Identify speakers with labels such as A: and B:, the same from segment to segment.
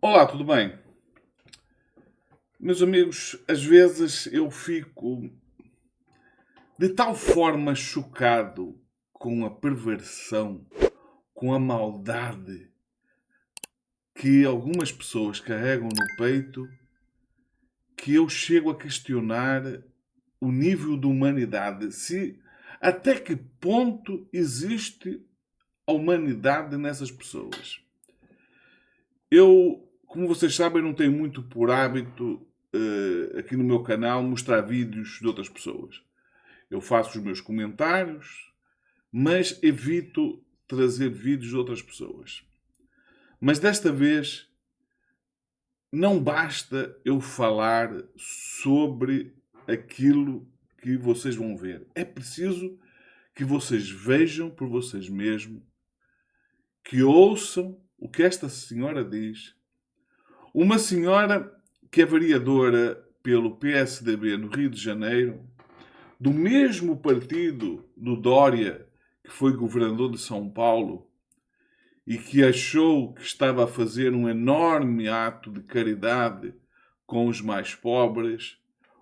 A: Olá, tudo bem? Meus amigos, às vezes eu fico de tal forma chocado com a perversão, com a maldade que algumas pessoas carregam no peito, que eu chego a questionar o nível de humanidade. Se até que ponto existe a humanidade nessas pessoas? Como vocês sabem, não tenho muito por hábito aqui no meu canal mostrar vídeos de outras pessoas. Eu faço os meus comentários, mas evito trazer vídeos de outras pessoas. Mas desta vez não basta eu falar sobre aquilo que vocês vão ver. É preciso que vocês vejam por vocês mesmos, que ouçam o que esta senhora diz. Uma senhora que é vereadora pelo PSDB no Rio de Janeiro, do mesmo partido do Dória, que foi governador de São Paulo, e que achou que estava a fazer um enorme ato de caridade com os mais pobres,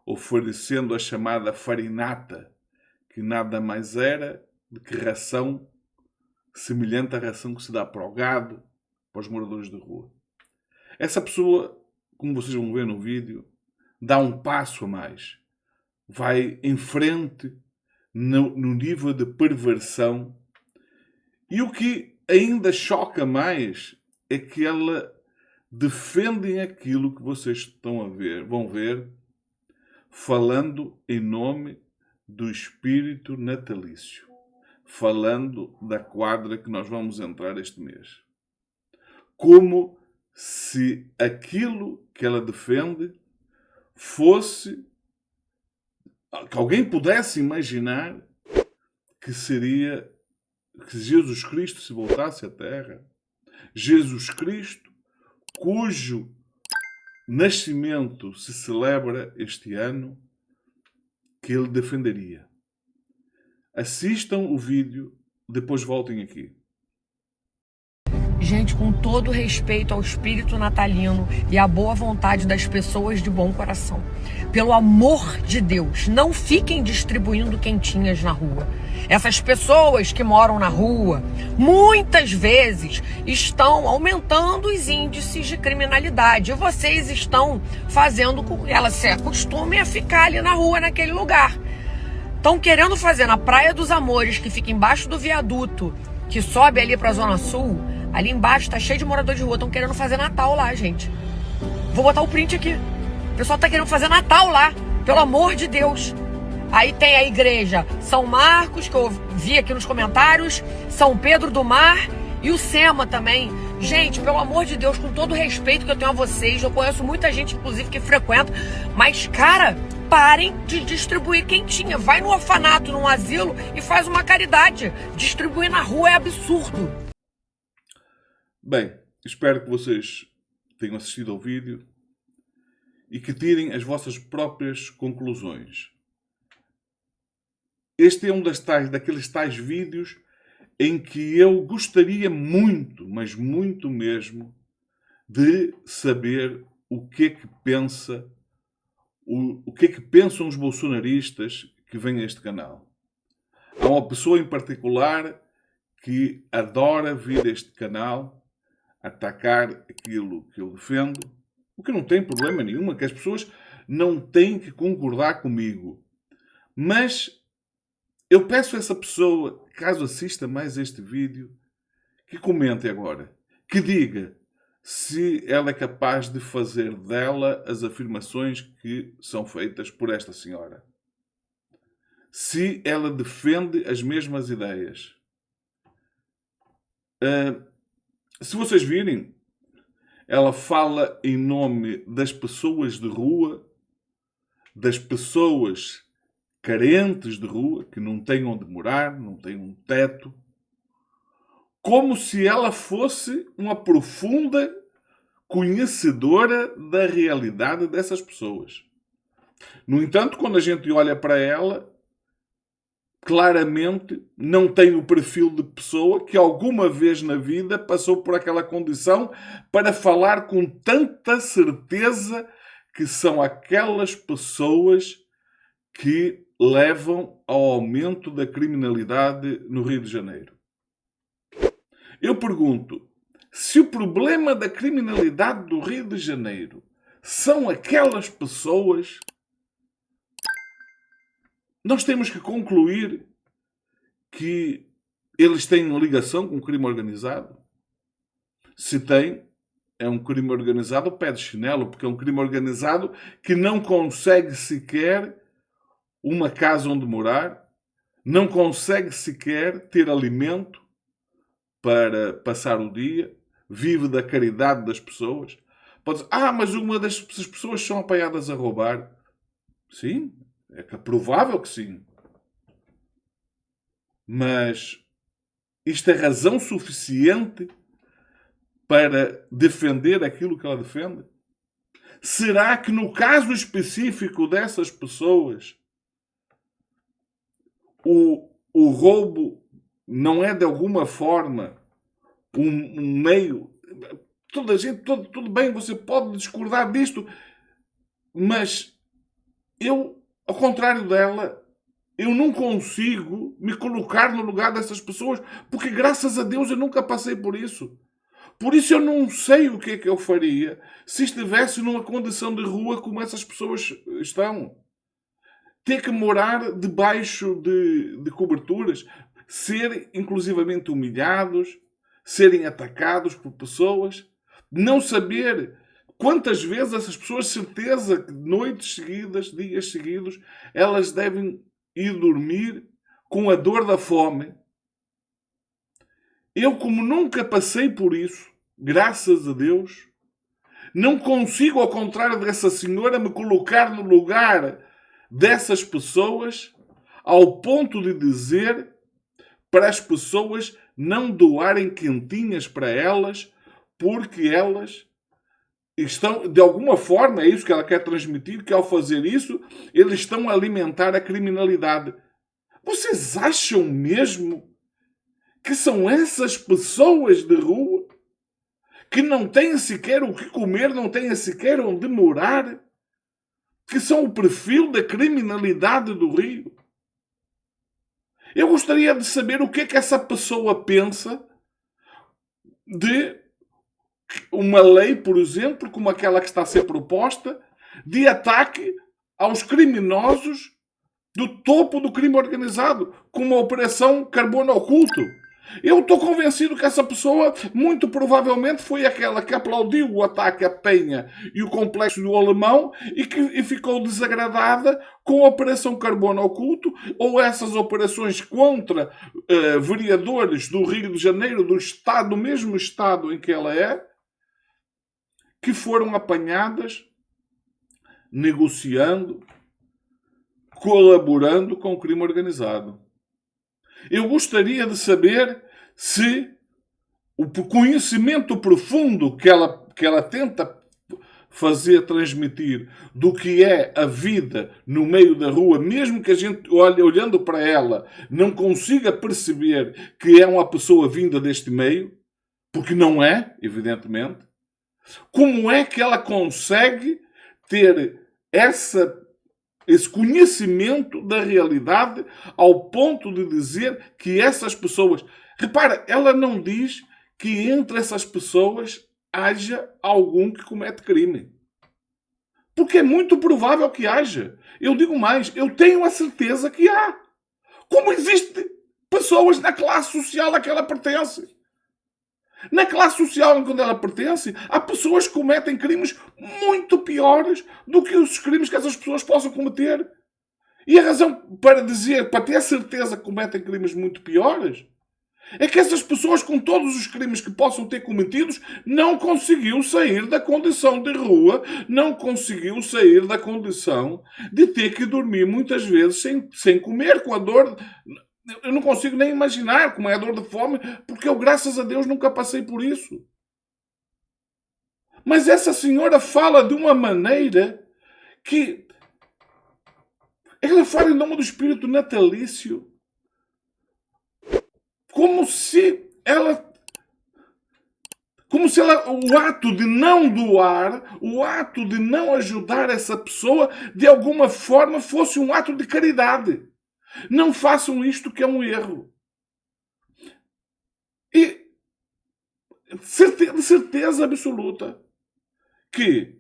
A: oferecendo a chamada farinata, que nada mais era do que ração semelhante à ração que se dá para o gado, para os moradores de rua. Essa pessoa, como vocês vão ver no vídeo, dá um passo a mais. Vai em frente no nível de perversão. E o que ainda choca mais é que ela defende aquilo que vocês estão a ver, vão ver, falando em nome do espírito natalício, falando da quadra que nós vamos entrar este mês. Como se aquilo que ela defende fosse que alguém pudesse imaginar que seria que Jesus Cristo se voltasse à Terra. Jesus Cristo, cujo nascimento se celebra este ano, que ele defenderia. Assistam o vídeo, depois voltem aqui.
B: Gente, com todo respeito ao espírito natalino e à boa vontade das pessoas de bom coração, pelo amor de Deus, não fiquem distribuindo quentinhas na rua. Essas pessoas que moram na rua, muitas vezes, estão aumentando os índices de criminalidade. E vocês estão fazendo com que elas se acostumem a ficar ali na rua, naquele lugar. Estão querendo fazer na Praia dos Amores, que fica embaixo do viaduto, que sobe ali para a Zona Sul. Ali embaixo tá cheio de morador de rua. Estão querendo fazer Natal lá, gente. Vou botar o print aqui. O pessoal tá querendo fazer Natal lá. Pelo amor de Deus. Aí tem a igreja São Marcos, que eu vi aqui nos comentários. São Pedro do Mar. E o SEMA também. Gente, pelo amor de Deus, com todo o respeito que eu tenho a vocês. Eu conheço muita gente, inclusive, que frequenta. Mas, cara, parem de distribuir quentinha. Vai no orfanato, num asilo e faz uma caridade. Distribuir na rua é absurdo.
A: Bem, espero que vocês tenham assistido ao vídeo e que tirem as vossas próprias conclusões. Este é um daqueles tais vídeos em que eu gostaria muito, mas muito mesmo, de saber o que é que pensa, o que é que pensam os bolsonaristas que vêm a este canal. Há uma pessoa em particular que adora vir a este canal atacar aquilo que eu defendo, o que não tem problema nenhum, que as pessoas não têm que concordar comigo. Mas eu peço a essa pessoa, caso assista mais este vídeo, que comente agora, que diga se ela é capaz de fazer dela as afirmações que são feitas por esta senhora. Se ela defende as mesmas ideias. Se vocês virem, ela fala em nome das pessoas de rua, das pessoas carentes de rua, que não têm onde morar, não têm um teto, como se ela fosse uma profunda conhecedora da realidade dessas pessoas. No entanto, quando a gente olha para ela, claramente não tem o perfil de pessoa que alguma vez na vida passou por aquela condição para falar com tanta certeza que são aquelas pessoas que levam ao aumento da criminalidade no Rio de Janeiro. Eu pergunto, se o problema da criminalidade do Rio de Janeiro são aquelas pessoas, nós temos que concluir que eles têm ligação com o crime organizado? Se têm, é um crime organizado pé de chinelo, porque é um crime organizado que não consegue sequer uma casa onde morar, não consegue sequer ter alimento para passar o dia, vive da caridade das pessoas. Pode dizer, mas uma dessas pessoas são apanhadas a roubar. Sim, é provável que sim. Mas isto é razão suficiente para defender aquilo que ela defende? Será que no caso específico dessas pessoas o roubo não é de alguma forma um meio... Toda a gente, tudo bem, você pode discordar disto, mas eu, ao contrário dela, eu não consigo me colocar no lugar dessas pessoas, porque graças a Deus eu nunca passei por isso. Por isso eu não sei o que é que eu faria se estivesse numa condição de rua como essas pessoas estão. Ter que morar debaixo de coberturas, ser inclusivamente humilhados, serem atacados por pessoas, não saber quantas vezes essas pessoas, certeza que noites seguidas, dias seguidos, elas devem ir dormir com a dor da fome. Eu, como nunca passei por isso, graças a Deus, não consigo, ao contrário dessa senhora, me colocar no lugar dessas pessoas ao ponto de dizer para as pessoas não doarem quentinhas para elas porque elas estão, de alguma forma, é isso que ela quer transmitir, que ao fazer isso, eles estão a alimentar a criminalidade. Vocês acham mesmo que são essas pessoas de rua que não têm sequer o que comer, não têm sequer onde morar, que são o perfil da criminalidade do Rio? Eu gostaria de saber o que é que essa pessoa pensa de uma lei, por exemplo, como aquela que está a ser proposta, de ataque aos criminosos do topo do crime organizado, como a Operação Carbono Oculto. Eu estou convencido que essa pessoa, muito provavelmente, foi aquela que aplaudiu o ataque à Penha e o Complexo do Alemão e ficou desagradada com a Operação Carbono Oculto ou essas operações contra vereadores do Rio de Janeiro, do Estado, do mesmo Estado em que ela é, que foram apanhadas negociando, colaborando com o crime organizado. Eu gostaria de saber se o conhecimento profundo que ela tenta fazer transmitir do que é a vida no meio da rua, mesmo que a gente olhando para ela não consiga perceber que é uma pessoa vinda deste meio, porque não é, evidentemente, como é que ela consegue ter esse conhecimento da realidade ao ponto de dizer que essas pessoas... Repara, ela não diz que entre essas pessoas haja algum que comete crime. Porque é muito provável que haja. Eu digo mais, eu tenho a certeza que há. Como existem pessoas na classe social a que ela pertence. Na classe social em que ela pertence, há pessoas que cometem crimes muito piores do que os crimes que essas pessoas possam cometer. E a razão para ter certeza que cometem crimes muito piores, é que essas pessoas, com todos os crimes que possam ter cometidos, não conseguiu sair da condição de rua, não conseguiu sair da condição de ter que dormir muitas vezes sem comer, com a dor... Eu não consigo nem imaginar como é a dor de fome, porque eu, graças a Deus, nunca passei por isso. Mas essa senhora fala de uma maneira que... Ela fala em nome do espírito natalício como se o ato de não doar, o ato de não ajudar essa pessoa, de alguma forma fosse um ato de caridade. Não façam isto, que é um erro. E de certeza absoluta que,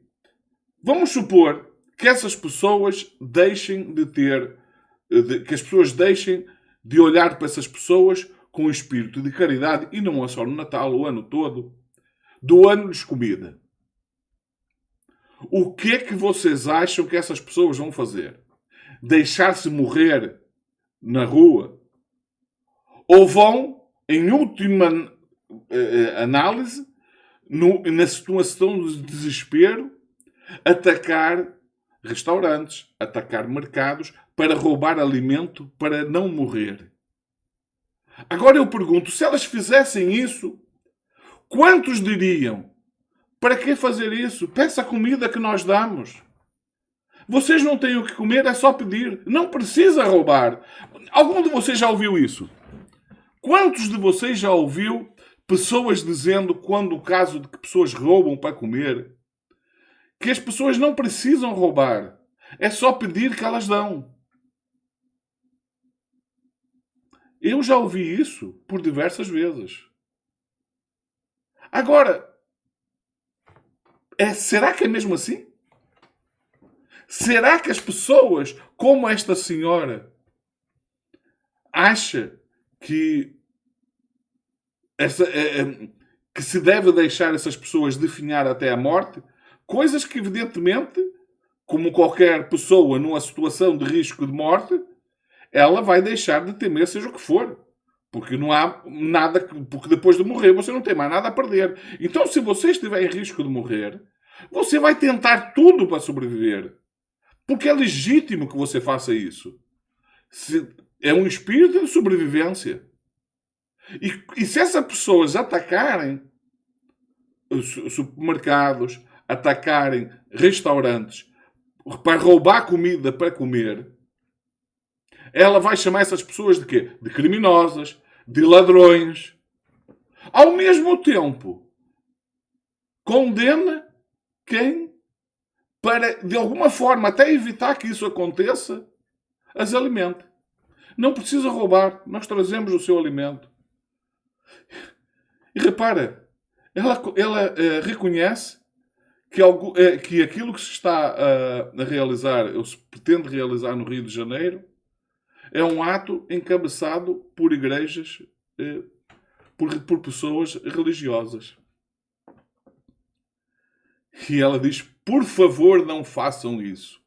A: vamos supor que essas pessoas deixem de ter, que as pessoas deixem de olhar para essas pessoas com o espírito de caridade, e não é só no Natal, o ano todo, doando-lhes comida. O que é que vocês acham que essas pessoas vão fazer? Deixar-se morrer na rua? Ou vão, em última análise, na situação de desespero, atacar restaurantes, atacar mercados, para roubar alimento, para não morrer? Agora eu pergunto, se elas fizessem isso, quantos diriam: para que fazer isso? Peça a comida que nós damos. Vocês não têm o que comer, é só pedir. Não precisa roubar. Algum de vocês já ouviu isso? Quantos de vocês já ouviu pessoas dizendo, quando o caso de que pessoas roubam para comer, que as pessoas não precisam roubar, é só pedir que elas dão? Eu já ouvi isso por diversas vezes. Agora, será que é mesmo assim? Será que as pessoas, como esta senhora, acha que se deve deixar essas pessoas definhar até a morte? Coisas que, evidentemente, como qualquer pessoa numa situação de risco de morte, ela vai deixar de temer, seja o que for. Porque não há nada, porque depois de morrer você não tem mais nada a perder. Então, se você estiver em risco de morrer, você vai tentar tudo para sobreviver. Porque é legítimo que você faça isso. É um espírito de sobrevivência. E se essas pessoas atacarem os supermercados, atacarem restaurantes, para roubar comida para comer, ela vai chamar essas pessoas de quê? De criminosas, de ladrões. Ao mesmo tempo, condena quem, para, de alguma forma, até evitar que isso aconteça, as alimenta. Não precisa roubar, nós trazemos o seu alimento. E repara, ela reconhece que aquilo que se está a realizar, ou se pretende realizar no Rio de Janeiro, é um ato encabeçado por igrejas, por pessoas religiosas. E ela diz, por favor, não façam isso.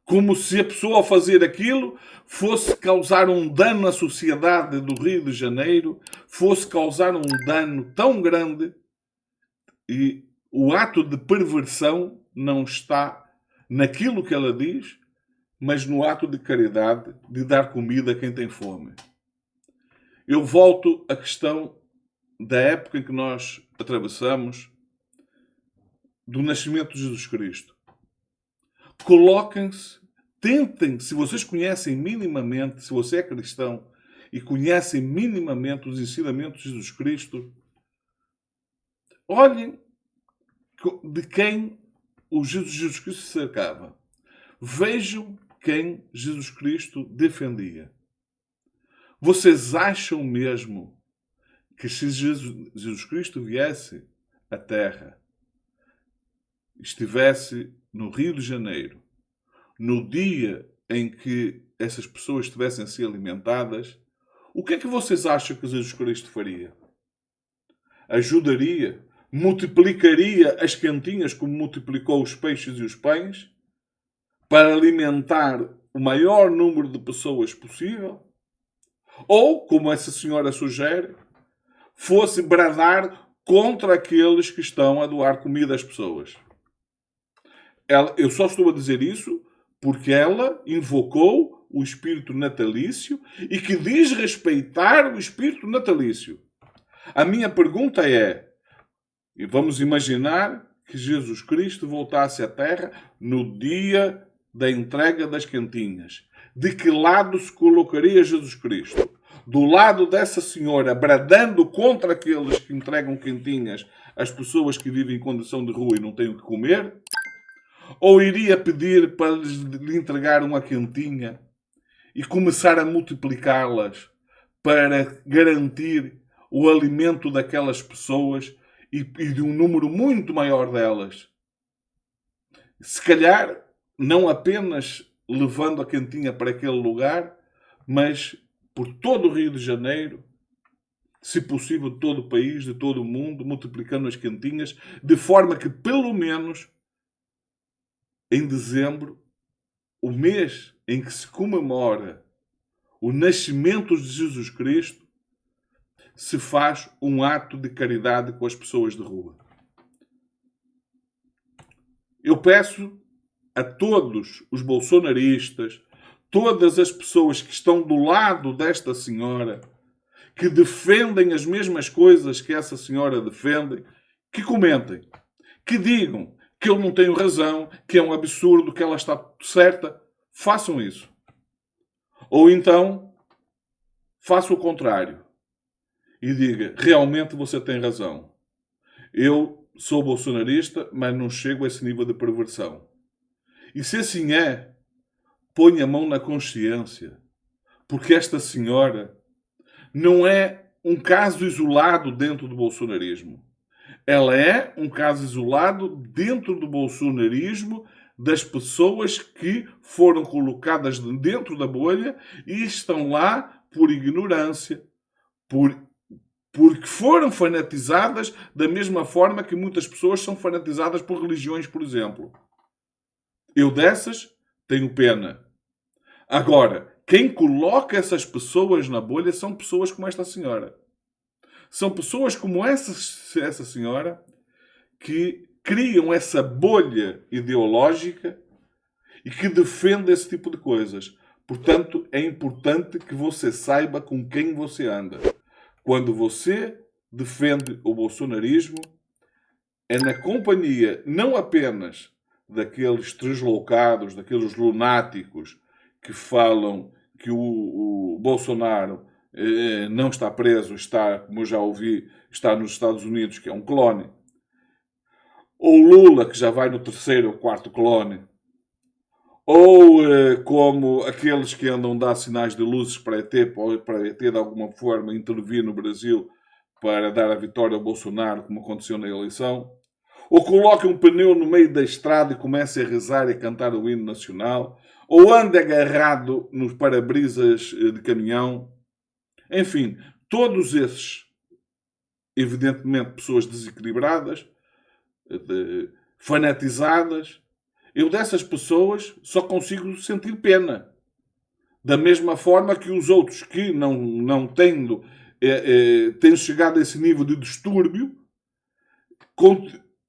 A: Como se a pessoa, ao fazer aquilo, fosse causar um dano à sociedade do Rio de Janeiro, fosse causar um dano tão grande. E o ato de perversão não está naquilo que ela diz, mas no ato de caridade, de dar comida a quem tem fome. Eu volto à questão da época em que nós atravessamos, do nascimento de Jesus Cristo. Coloquem-se, tentem, se vocês conhecem minimamente, se você é cristão e conhecem minimamente os ensinamentos de Jesus Cristo, olhem de quem o Jesus Cristo se cercava. Vejam quem Jesus Cristo defendia. Vocês acham mesmo que se Jesus Cristo viesse à Terra, estivesse no Rio de Janeiro, no dia em que essas pessoas estivessem a ser alimentadas, o que é que vocês acham que Jesus Cristo faria? Ajudaria? Multiplicaria as cantinhas como multiplicou os peixes e os pães para alimentar o maior número de pessoas possível? Ou, como essa senhora sugere, fosse bradar contra aqueles que estão a doar comida às pessoas? Eu só estou a dizer isso porque ela invocou o espírito natalício e que diz respeitar o espírito natalício. A minha pergunta é, e vamos imaginar que Jesus Cristo voltasse à Terra no dia da entrega das cantinhas. De que lado se colocaria Jesus Cristo? do lado dessa senhora, bradando contra aqueles que entregam quentinhas às pessoas que vivem em condição de rua e não têm o que comer? Ou iria pedir para lhe entregar uma quentinha e começar a multiplicá-las para garantir o alimento daquelas pessoas e de um número muito maior delas? Se calhar, não apenas levando a quentinha para aquele lugar, mas por todo o Rio de Janeiro, se possível de todo o país, de todo o mundo, multiplicando as quentinhas, de forma que, pelo menos, em dezembro, o mês em que se comemora o nascimento de Jesus Cristo, se faz um ato de caridade com as pessoas de rua. Eu peço a todos os bolsonaristas, todas as pessoas que estão do lado desta senhora, que defendem as mesmas coisas que essa senhora defende, que comentem, que digam que eu não tenho razão, que é um absurdo, que ela está certa. Façam isso. Ou então, faça o contrário e diga, realmente você tem razão. Eu sou bolsonarista, mas não chego a esse nível de perversão. E se assim é, ponha a mão na consciência, porque esta senhora não é um caso isolado dentro do bolsonarismo. Ela é um caso isolado dentro do bolsonarismo das pessoas que foram colocadas dentro da bolha e estão lá por ignorância, porque foram fanatizadas da mesma forma que muitas pessoas são fanatizadas por religiões, por exemplo. Eu dessas tenho pena. Agora, quem coloca essas pessoas na bolha são pessoas como esta senhora. São pessoas como essa senhora que criam essa bolha ideológica e que defendem esse tipo de coisas. Portanto, é importante que você saiba com quem você anda. Quando você defende o bolsonarismo, é na companhia não apenas daqueles tresloucados, daqueles lunáticos que falam que o Bolsonaro não está preso, está, como eu já ouvi, está nos Estados Unidos, que é um clone. Ou Lula, que já vai no terceiro ou quarto clone. Ou como aqueles que andam a dar sinais de luzes para ET de alguma forma intervir no Brasil para dar a vitória ao Bolsonaro, como aconteceu na eleição. Ou coloca um pneu no meio da estrada e começa a rezar e a cantar o hino nacional. Ou anda agarrado nos para-brisas de caminhão. Enfim, todos esses, evidentemente, pessoas desequilibradas, fanatizadas. Eu dessas pessoas só consigo sentir pena. Da mesma forma que os outros que não tendo chegado a esse nível de distúrbio,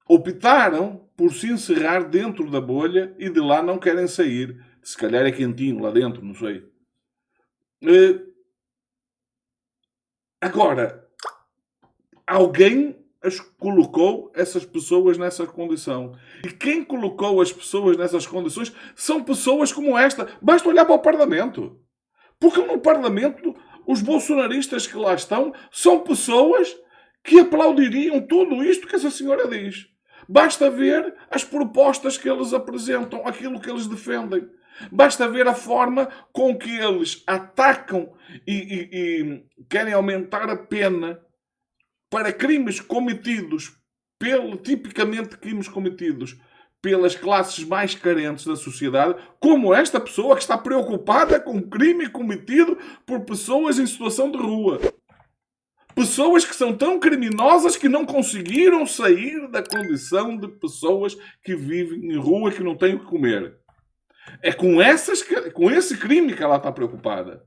A: optaram por se encerrar dentro da bolha e de lá não querem sair. Se calhar é quentinho lá dentro, não sei. Agora, alguém colocou essas pessoas nessa condição. E quem colocou as pessoas nessas condições são pessoas como esta. Basta olhar para o Parlamento. Porque no Parlamento, os bolsonaristas que lá estão são pessoas que aplaudiriam tudo isto que essa senhora diz. Basta ver as propostas que eles apresentam, aquilo que eles defendem. Basta ver a forma com que eles atacam e querem aumentar a pena para crimes cometidos, tipicamente crimes cometidos pelas classes mais carentes da sociedade, como esta pessoa que está preocupada com um crime cometido por pessoas em situação de rua. Pessoas que são tão criminosas que não conseguiram sair da condição de pessoas que vivem em rua e que não têm o que comer. É com esse crime que ela está preocupada.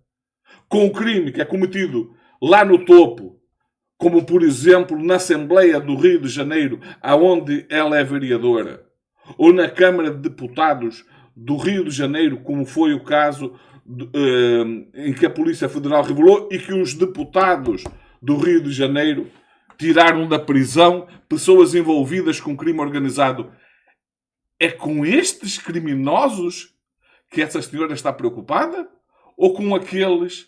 A: Com o crime que é cometido lá no topo, como, por exemplo, na Assembleia do Rio de Janeiro, aonde ela é vereadora, ou na Câmara de Deputados do Rio de Janeiro, como foi o caso em que a Polícia Federal revelou e que os deputados do Rio de Janeiro tiraram da prisão pessoas envolvidas com crime organizado. É com estes criminosos que essa senhora está preocupada? Ou com aqueles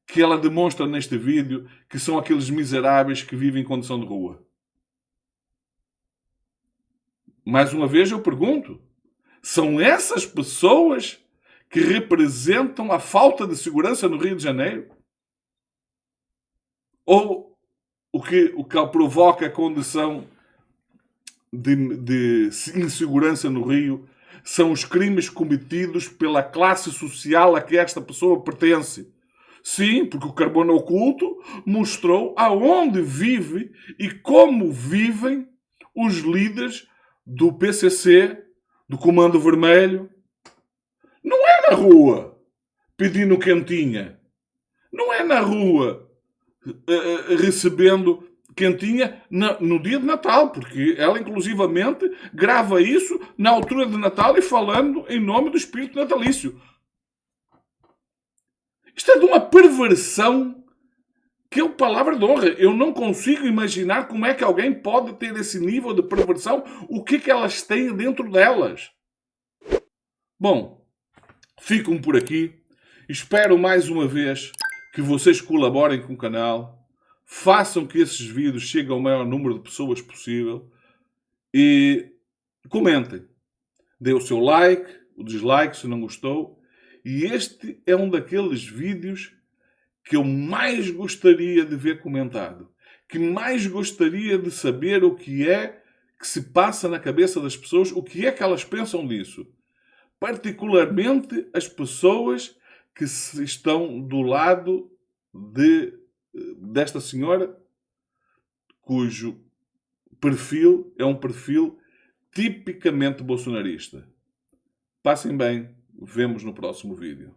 A: que ela demonstra neste vídeo que são aqueles miseráveis que vivem em condição de rua? Mais uma vez eu pergunto, são essas pessoas que representam a falta de segurança no Rio de Janeiro? Ou o que provoca a condição de insegurança no Rio são os crimes cometidos pela classe social a que esta pessoa pertence? Sim, porque o Carbono Oculto mostrou aonde vive e como vivem os líderes do PCC, do Comando Vermelho. Não é na rua pedindo quentinha. Não é na rua recebendo quentinha no dia de Natal, porque ela inclusivamente grava isso na altura de Natal e falando em nome do espírito natalício. Isto é de uma perversão que é palavra de honra. Eu não consigo imaginar como é que alguém pode ter esse nível de perversão, o que elas têm dentro delas. Bom, ficam por aqui. Espero mais uma vez que vocês colaborem com o canal, façam que esses vídeos cheguem ao maior número de pessoas possível e comentem. Dê o seu like, o dislike se não gostou. E este é um daqueles vídeos que eu mais gostaria de ver comentado. Que mais gostaria de saber o que é que se passa na cabeça das pessoas, o que é que elas pensam disso. Particularmente as pessoas que estão do lado desta senhora, cujo perfil é um perfil tipicamente bolsonarista. Passem bem, vemos no próximo vídeo.